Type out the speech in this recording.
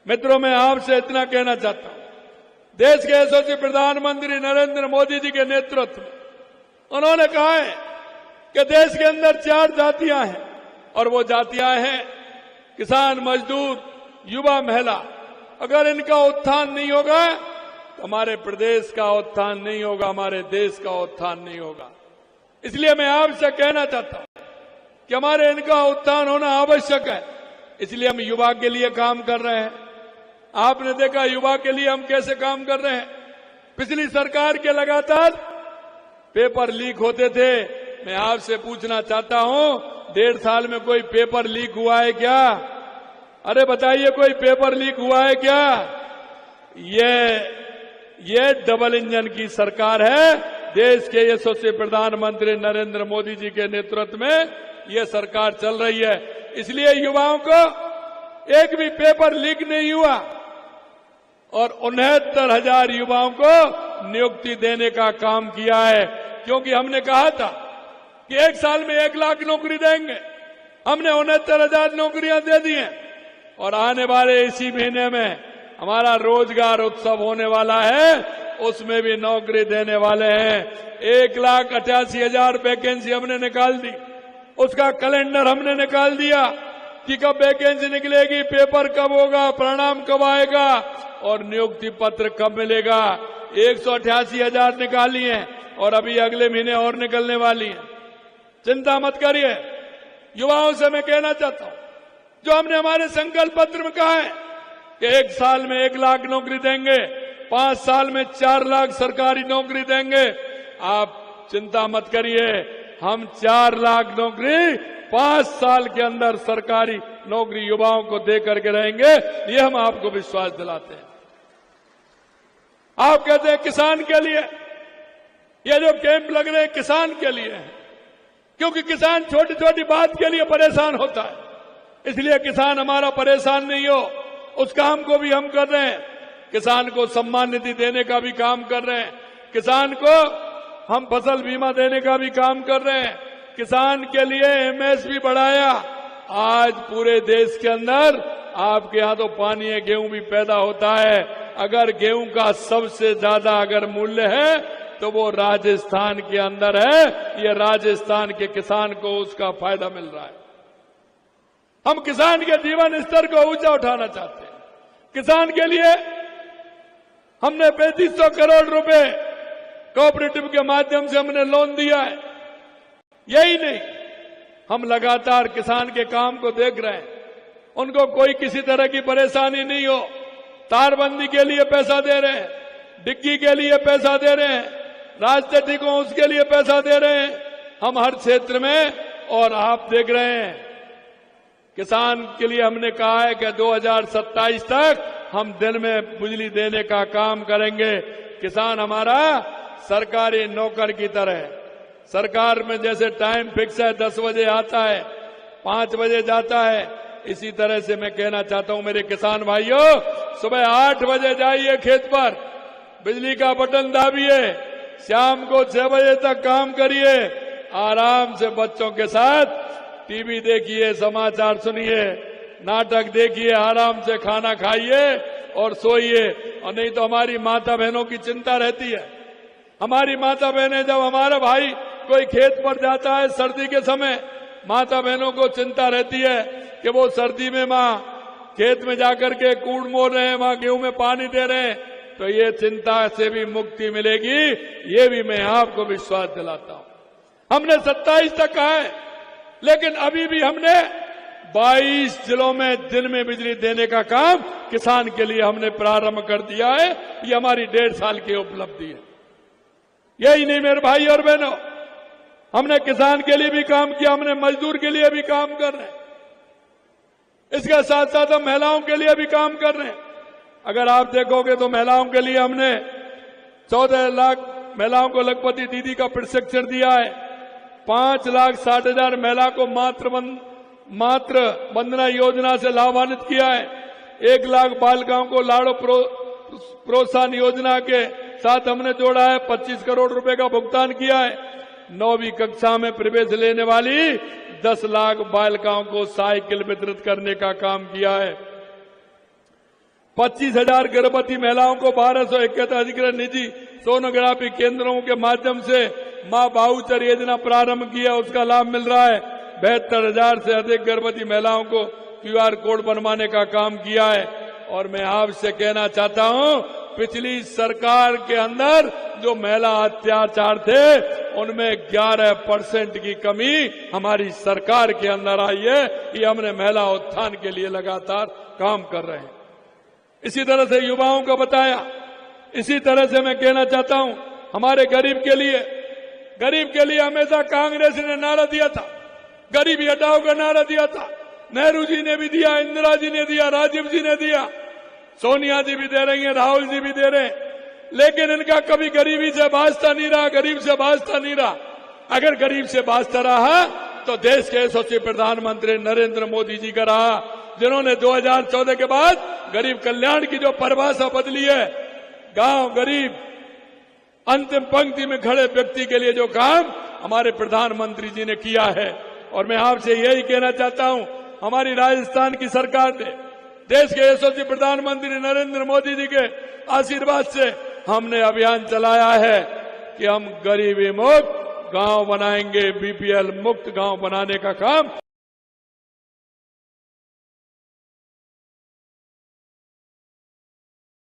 मित्रों, मैं आपसे इतना कहना चाहता हूं, देश के यशस्वी प्रधानमंत्री नरेंद्र मोदी जी के नेतृत्व में उन्होंने कहा है कि देश के अंदर 4 जातियां हैं और वो जातियां हैं किसान, मजदूर, युवा, महिला। अगर इनका उत्थान नहीं होगा तो हमारे प्रदेश का उत्थान नहीं होगा, हमारे देश का उत्थान नहीं होगा। इसलिए मैं आपसे कहना चाहता हूं कि हमारे इनका उत्थान होना आवश्यक है। इसलिए हम युवा के लिए काम कर रहे हैं। आपने देखा युवा के लिए हम कैसे काम कर रहे हैं। पिछली सरकार के लगातार पेपर लीक होते थे। मैं आपसे पूछना चाहता हूं, 1.5 साल में कोई पेपर लीक हुआ है क्या? अरे बताइए, कोई पेपर लीक हुआ है क्या? ये डबल इंजन की सरकार है। देश के यशस्वी प्रधानमंत्री नरेंद्र मोदी जी के नेतृत्व में ये सरकार चल रही है। इसलिए युवाओं को एक भी पेपर लीक नहीं हुआ और 69,000 युवाओं को नियुक्ति देने का काम किया है। क्योंकि हमने कहा था कि 1 साल में 1 लाख नौकरी देंगे। हमने 69,000 नौकरियां दे दी हैं और आने वाले इसी महीने में हमारा रोजगार उत्सव होने वाला है, उसमें भी नौकरी देने वाले हैं। 1,88,000 वैकेंसी हमने निकाल दी। उसका कैलेंडर हमने निकाल दिया कि कब वैकेंसी निकलेगी, पेपर कब होगा, परिणाम कब आएगा और नियुक्ति पत्र कब मिलेगा। 188,000 निकाली है और अभी अगले महीने और निकलने वाली है। चिंता मत करिए। युवाओं से मैं कहना चाहता हूं, जो हमने हमारे संकल्प पत्र में कहा है कि 1 साल में 1 लाख नौकरी देंगे, 5 साल में 4 लाख सरकारी नौकरी देंगे। आप चिंता मत करिए, हम 4 लाख नौकरी 5 साल के अंदर सरकारी नौकरी युवाओं को दे करके रहेंगे। ये हम आपको विश्वास दिलाते हैं। आप कहते हैं किसान के लिए, ये जो कैंप लग रहे हैं किसान के लिए है, क्योंकि किसान छोटी छोटी बात के लिए परेशान होता है। इसलिए किसान हमारा परेशान नहीं हो, उस काम को भी हम कर रहे हैं। किसान को सम्मान निधि देने का भी काम कर रहे हैं। किसान को हम फसल बीमा देने का भी काम कर रहे हैं। किसान के लिए एमएसपी बढ़ाया। आज पूरे देश के अंदर आपके यहां तो पानी है, गेहूं भी पैदा होता है। अगर गेहूं का सबसे ज्यादा अगर मूल्य है तो वो राजस्थान के अंदर है। ये राजस्थान के किसान को उसका फायदा मिल रहा है। हम किसान के जीवन स्तर को ऊंचा उठाना चाहते हैं। किसान के लिए हमने 3500 करोड़ रुपए कोऑपरेटिव के माध्यम से हमने लोन दिया है। यही नहीं, हम लगातार किसान के काम को देख रहे हैं। उनको कोई किसी तरह की परेशानी नहीं हो। तारबंदी के लिए पैसा दे रहे हैं, डिग्गी के लिए पैसा दे रहे हैं, रास्ते ठीक हो उसके लिए पैसा दे रहे हैं। हम हर क्षेत्र में, और आप देख रहे हैं किसान के लिए हमने कहा है कि 2027 तक हम दिन में बिजली देने का काम करेंगे। किसान हमारा सरकारी नौकर की तरह है। सरकार में जैसे टाइम फिक्स है, 10 बजे आता है, 5 बजे जाता है, इसी तरह से मैं कहना चाहता हूं मेरे किसान भाइयों, सुबह 8 बजे जाइए खेत पर, बिजली का बटन दाबिए, शाम को 6 बजे तक काम करिए, आराम से बच्चों के साथ टीवी देखिए, समाचार सुनिए, नाटक देखिए, आराम से खाना खाइए और सोइए। और नहीं तो हमारी माता बहनों की चिंता रहती है। हमारी माता बहनें, जब हमारा भाई कोई खेत पर जाता है सर्दी के समय, माता बहनों को चिंता रहती है कि वो सर्दी में माँ खेत में जाकर के कूड़ मोड़ रहे हैं, वहां गेहूं में पानी दे रहे हैं। तो ये चिंता से भी मुक्ति मिलेगी, ये भी मैं आपको विश्वास दिलाता हूं। हमने 27 तक कहा है, लेकिन अभी भी हमने 22 जिलों में दिन में बिजली देने का काम किसान के लिए हमने प्रारंभ कर दिया है। ये हमारी 1.5 साल की उपलब्धि है। यही नहीं मेरे भाई और बहनों, हमने किसान के लिए भी काम किया, हमने मजदूर के लिए भी काम कर रहे हैं। इसके साथ साथ हम महिलाओं के लिए भी काम कर रहे हैं। अगर आप देखोगे तो महिलाओं के लिए हमने 14 लाख महिलाओं को लखपति दीदी का प्रशिक्षण दिया है। 5,60,000 महिला को मात्र वंदना योजना से लाभान्वित किया है। 1 लाख बालिकाओं को लाड़ो प्रोत्साहन योजना के साथ हमने जोड़ा है। 25 करोड़ रुपए का भुगतान किया है। 9वीं कक्षा में प्रवेश लेने वाली 10 लाख बालिकाओं को साइकिल वितरित करने का काम किया है। 25,000 गर्भवती महिलाओं को 1271 अधिकृत निजी सोनोग्राफी केंद्रों के माध्यम से मां बाहुचर योजना प्रारंभ किया, उसका लाभ मिल रहा है। 72,000 से अधिक गर्भवती महिलाओं को QR कोड बनवाने का काम किया है। और मैं आपसे कहना चाहता हूं, पिछली सरकार के अंदर जो महिला अत्याचार थे उनमें 11% की कमी हमारी सरकार के अंदर आई है। ये हमने महिला उत्थान के लिए लगातार काम कर रहे हैं। इसी तरह से युवाओं को बताया। इसी तरह से मैं कहना चाहता हूं, हमारे गरीब के लिए हमेशा कांग्रेस ने नारा दिया था, गरीबी हटाओ का नारा दिया था। नेहरू जी ने भी दिया, इंदिरा जी ने दिया, राजीव जी ने दिया, सोनिया जी भी दे रही हैं, राहुल जी भी दे रहे हैं। लेकिन इनका कभी गरीबी से वास्ता नहीं रहा, गरीब से वास्ता नहीं रहा। अगर गरीब से वास्ता रहा तो देश के यशस्वी प्रधानमंत्री नरेंद्र मोदी जी का रहा, जिन्होंने 2014 के बाद गरीब कल्याण की जो परिभाषा बदली है, गांव गरीब अंतिम पंक्ति में खड़े व्यक्ति के लिए जो काम हमारे प्रधानमंत्री जी ने किया है। और मैं आपसे यही कहना चाहता हूं, हमारी राजस्थान की सरकार ने देश के यशस्वी प्रधानमंत्री नरेंद्र मोदी जी के आशीर्वाद से हमने अभियान चलाया है कि हम गरीबी मुक्त गांव बनाएंगे, BPL मुक्त गांव बनाने का काम